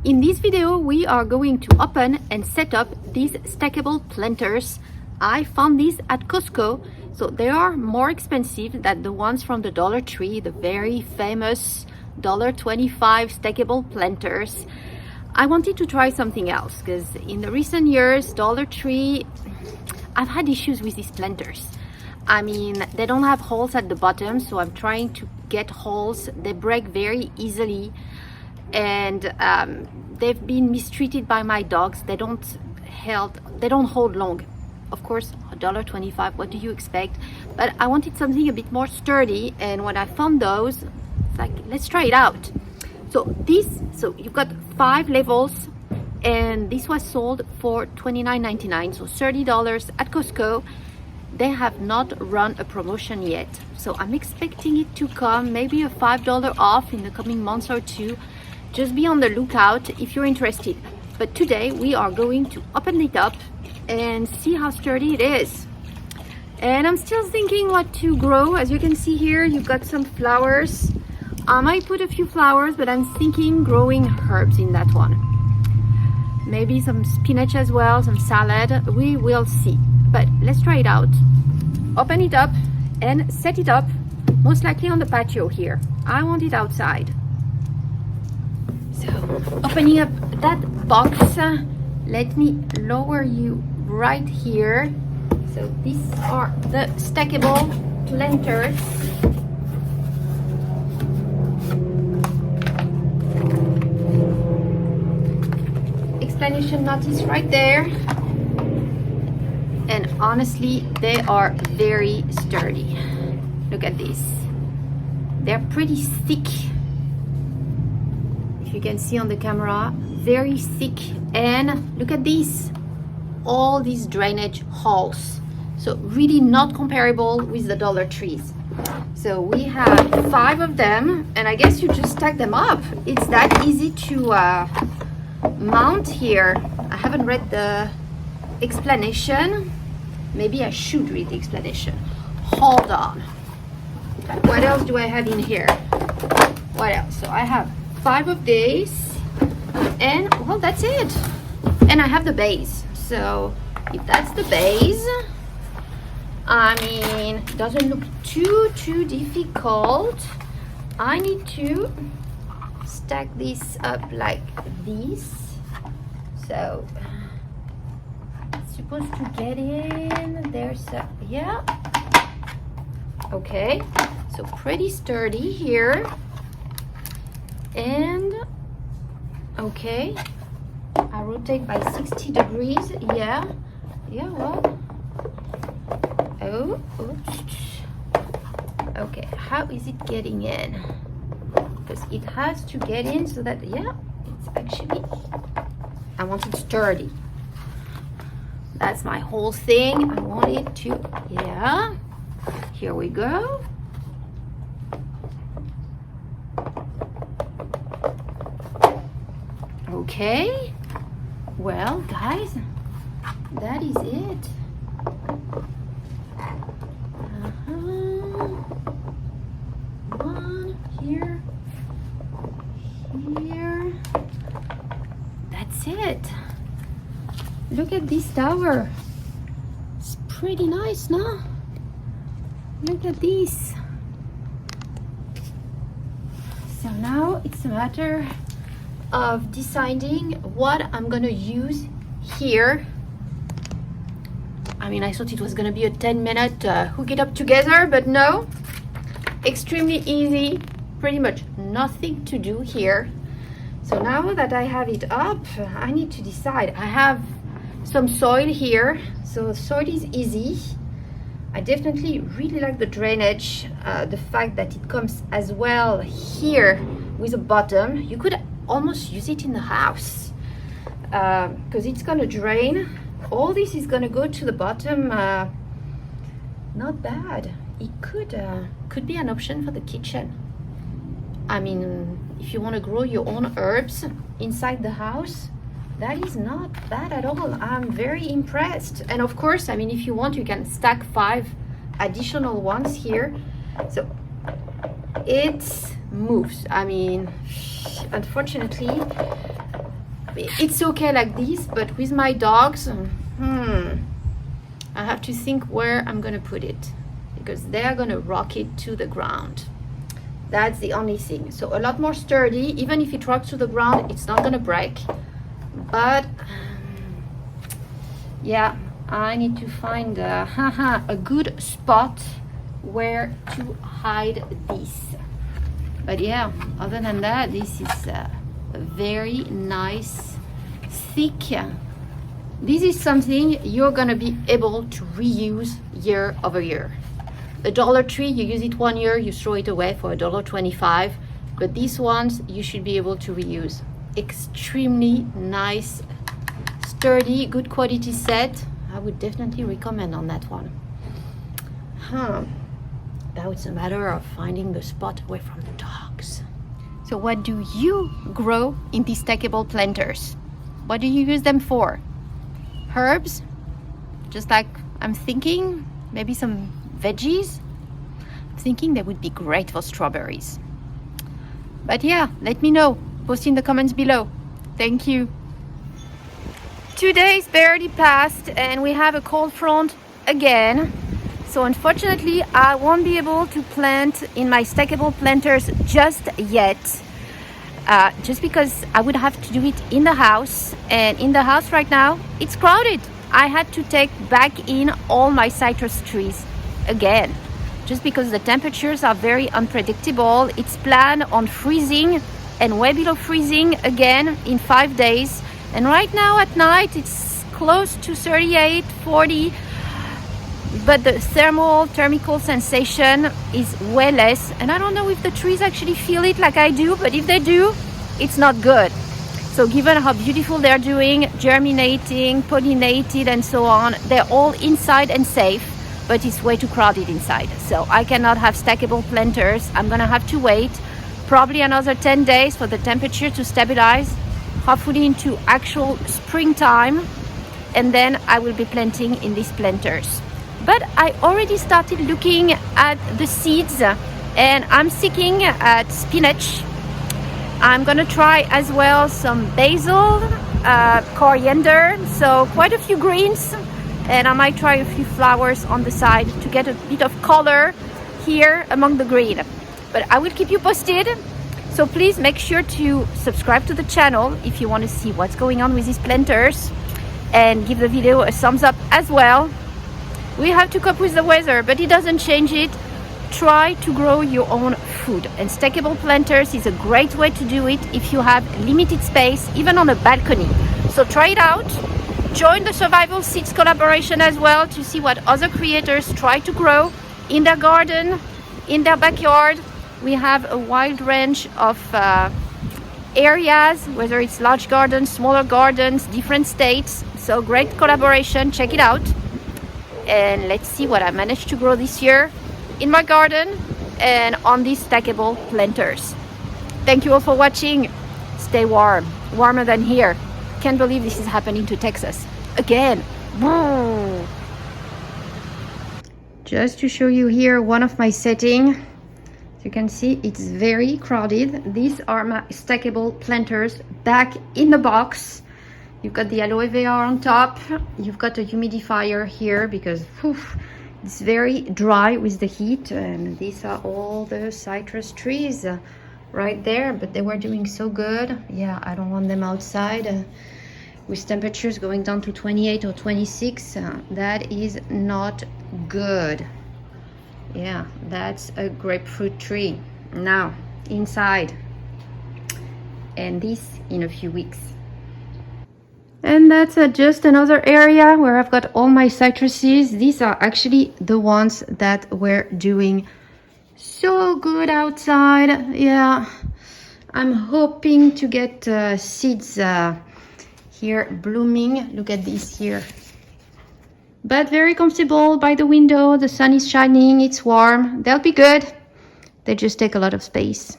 In this video, we are going to open and set up these stackable planters. I found these at Costco, so they are more expensive than the ones from the Dollar Tree, the very famous $1.25 stackable planters. I wanted to try something else because in the recent years, Dollar Tree, I've had issues with these planters. I mean, they don't have holes at the bottom, so I'm trying to get holes. They break very easily, and they've been mistreated by my dogs. They don't hold long. Of course, $1.25, what do you expect? But I wanted something a bit more sturdy, and when I found those, it's like, let's try it out. So you've got 5 levels, and this was sold for $29.99, so $30 at Costco. They have not run a promotion yet, so I'm expecting it to come, maybe a $5 off in the coming months or two. Just be on the lookout if you're interested. But today we are going to open it up and see how sturdy it is. And I'm still thinking what to grow. As you can see here, you've got some flowers. I might put a few flowers, but I'm thinking growing herbs in that one. Maybe some spinach as well, some salad. We will see. But let's try it out. Open it up and set it up, most likely on the patio here. I want it outside. So opening up that box, let me lower you right here. So these are the stackable planters. Explanation notice right there. And honestly, they are very sturdy. Look at this. They're pretty thick. If you can see on the camera, very thick. And look at this, all these drainage holes. So really not comparable with the Dollar Trees. So we have 5 of them, and I guess you just stack them up. It's that easy to mount here. I haven't read the explanation. Maybe I should read the explanation. Hold on. What else do I have in here? What else? So I have 5 of these, and well, that's it. And I have the base. So if that's the base, I mean, it doesn't look too difficult. I need to stack this up like this. So supposed to get in. There's a, yeah. Okay, so pretty sturdy here. And okay, I rotate by 60 degrees. Yeah, well. Oh, oops. Okay, how is it getting in? Because it has to get in so that, yeah, it's actually, I want it sturdy. That's my whole thing. I want it to, yeah. Here we go. Okay. Well, guys, that is it. One here. Here. That's it. Look at this tower. It's pretty nice, no? Look at this. So now it's a matter of deciding what I'm gonna use here. I mean, I thought it was gonna be a 10-minute hook it up together, but no. Extremely easy, pretty much nothing to do here. So now that I have it up, I need to decide. I have some soil here, so soil is easy. I definitely really like the drainage, the fact that it comes as well here with a bottom. You could almost use it in the house because it's gonna drain. All this is gonna go to the bottom. Not bad. It could be an option for the kitchen. I mean, if you want to grow your own herbs inside the house, that is not bad at all. I'm very impressed. And of course, I mean, if you want, you can stack 5 additional ones here. So it moves. I mean, unfortunately, it's okay like this, but with my dogs, I have to think where I'm gonna put it, because they're gonna rock it to the ground. That's the only thing. So a lot more sturdy. Even if it rocks to the ground, it's not gonna break. But yeah, I need to find a good spot where to hide this. But yeah, other than that, this is a very nice, thick. This is something you're gonna be able to reuse year over year. The Dollar Tree, you use it 1 year, you throw it away for $1.25. But these ones, you should be able to reuse. Extremely nice, sturdy, good quality set. I would definitely recommend on that one. Now it's a matter of finding the spot away from the dogs. So what do you grow in these stackable planters? What do you use them for? Herbs? Just like I'm thinking, maybe some veggies. I'm thinking they would be great for strawberries. But yeah, let me know. Post in the comments below. Thank you. 2 days barely passed and we have a cold front again. So unfortunately, I won't be able to plant in my stackable planters just yet. Just because I would have to do it in the house. And in the house right now, it's crowded. I had to take back in all my citrus trees again, just because the temperatures are very unpredictable. It's planned on freezing and way below freezing again in 5 days. And right now at night, it's close to 38, 40. But the thermal sensation is way less. And I don't know if the trees actually feel it like I do, but if they do, it's not good. So given how beautiful they're doing, germinating, pollinated, and so on, they're all inside and safe, but it's way too crowded inside. So I cannot have stackable planters. I'm gonna have to wait probably another 10 days for the temperature to stabilize, hopefully into actual springtime, and then I will be planting in these planters. But I already started looking at the seeds and I'm seeking at spinach. I'm gonna try as well some basil, coriander, so quite a few greens, and I might try a few flowers on the side to get a bit of color here among the green. But I will keep you posted, so please make sure to subscribe to the channel if you want to see what's going on with these planters, and give the video a thumbs up as well. We have to cope with the weather, but it doesn't change it. Try to grow your own food, and stackable planters is a great way to do it if you have limited space, even on a balcony. So try it out. Join the Survival Seeds collaboration as well to see what other creators try to grow in their garden, in their backyard. We have a wide range of areas, whether it's large gardens, smaller gardens, different states. So great collaboration, check it out. And let's see what I managed to grow this year in my garden and on these stackable planters. Thank you all for watching. Stay warm, warmer than here. Can't believe this is happening to Texas again. Just to show you here one of my settings. As you can see, it's very crowded. These are my stackable planters back in the box. You've got the aloe vera on top. You've got a humidifier here because it's very dry with the heat. And these are all the citrus trees right there, but they were doing so good. Yeah, I don't want them outside with temperatures going down to 28 or 26. That is not good. Yeah, that's a grapefruit tree. Now, inside. And this in a few weeks. And that's just another area where I've got all my citruses. These are actually the ones that were doing so good outside. Yeah, I'm hoping to get seeds here blooming. Look at this here. But very comfortable by the window. The sun is shining, it's warm. They'll be good. They just take a lot of space.